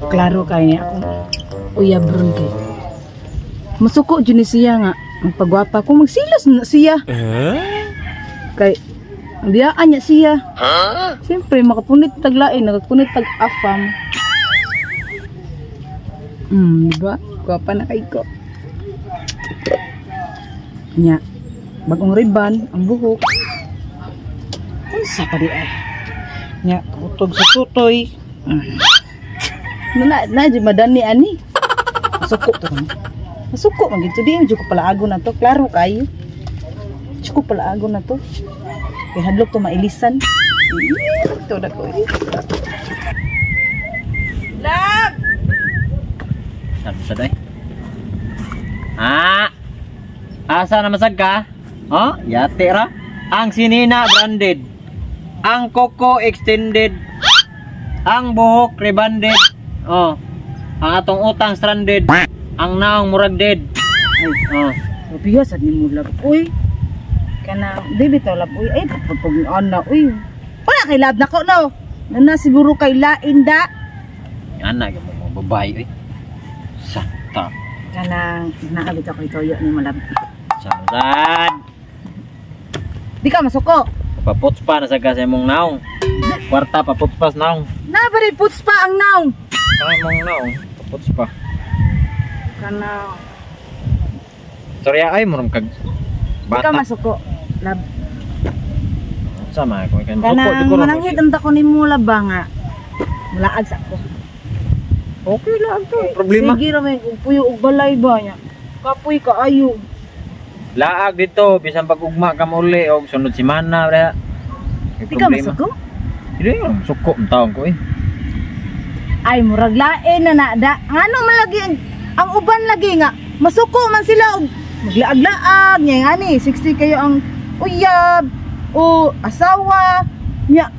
Klaro kay niya ako. Uyab ron kay. Masuko dyan ni siya nga. Magpagwapa ko, magsilos na siya. Kay, diyaan niya siya. Siyempre, makapunit taglain, nakapunit tag-afam. Diba? Gwapa na kay ko. Nya, bagong riban, ang buhok. Unsa pa di ay. Nya, utog sa tutoy. Na madani ani. Masuko to. Masuko man gito di ko pala ago na to. Klaro kayo. Ko pala ago na to. Kay hadlok to mailisan. Ito na ko. Lab. Saday. Asa na masag ka? Oh, yate ra. Ang sinina branded. Ang Coco extended. Ang buhok rebanded. Oh. Ang atong utang stranded. Ang naong murag dead. Oh. Biya sad ni mo lab. Uy. Kana baby to lab. Uy, ay pagpag ana uy. Wala kay lab nako no. Na siguro kay lain da. Ana gyud mo babae uy. Sakta. Kana nakabit ako itoyo ni mo lab. Salad. Di ka masuko. Paputs pa na sa kasi mong naong. Kwarta paputs pa naong. Na bari puts pa ang naong. Ay mong naong. Paputs pa. Kana. Sorry ay mo kag bata. Di ka masuko. Lab. Sama ko kan. Kana mananghit anta ko nimo lab nga. Mulaag sa ko. Okay lang to. Problema. Sige ra may puyo og balay ba nya. Kapoy kaayo. Laag dito bisan pag-ugma ka mo uli og sunod semana ra. Di ka masuko? Dili ko suko ang taon ko eh. Ay murag lain na nada. Ngano man lagi ang uban lagi nga masuko man sila og maglaag-laag nya ani 60 kayo ang uyab o asawa nya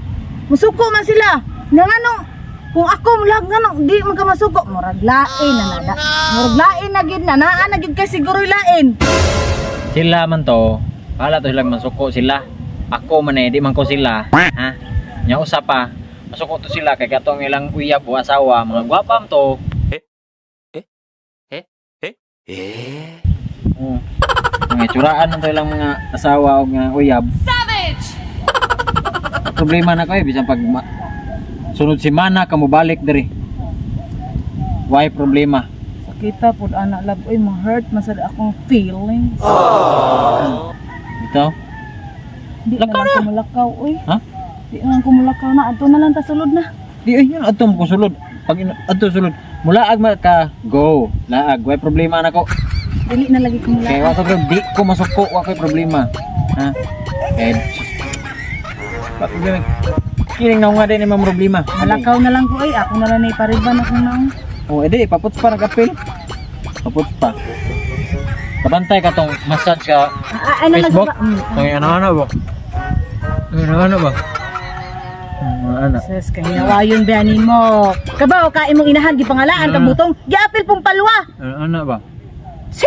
masuko man sila. Ngano kung ako mulag ngano di man ka masuko murag lain na nada. Murag lain na gid na naa na gid kay siguro lain. Sila man to, pala to sila masuko sila. Ako man eh, di man ko sila. Ha? Nya usa pa, masuko to sila kay katong ilang uyab o asawa, mga gwapam to. Mga tsuraan man to ilang mga asawa o mga uyab. Savage! Problema na ko eh, bisan pag sunod semana ka mo balik diri. Why problema? Kita pud anak lab oy ma-hurt masad akong feelings. Ito? Di lakaw na kumulakaw oy. Ha? Di na kumulakaw na adto na lang ta sulod na. Di ay yun adto mo sulod. Pag adto sulod, mulaag ka go. Laag way problema na ko. Dili na lagi kumulakaw. Kay wa ko di ko masuko wa kay problema. Ha? Kay problema. Kining naong nga din yung problema. Malakaw na lang ko ay ako na lang ni pariban ako naong. Oh, edi paputs pa nag-apil. Paputs pa. Kabantay ka tong massage ka. Facebook. Ano ba? Ano ba? Ano? Ses kay nawayon ba nimo? Kabaw ka imong inahan gi pangalaan kabutong. Giapil pong palwa. Ano ba? Si.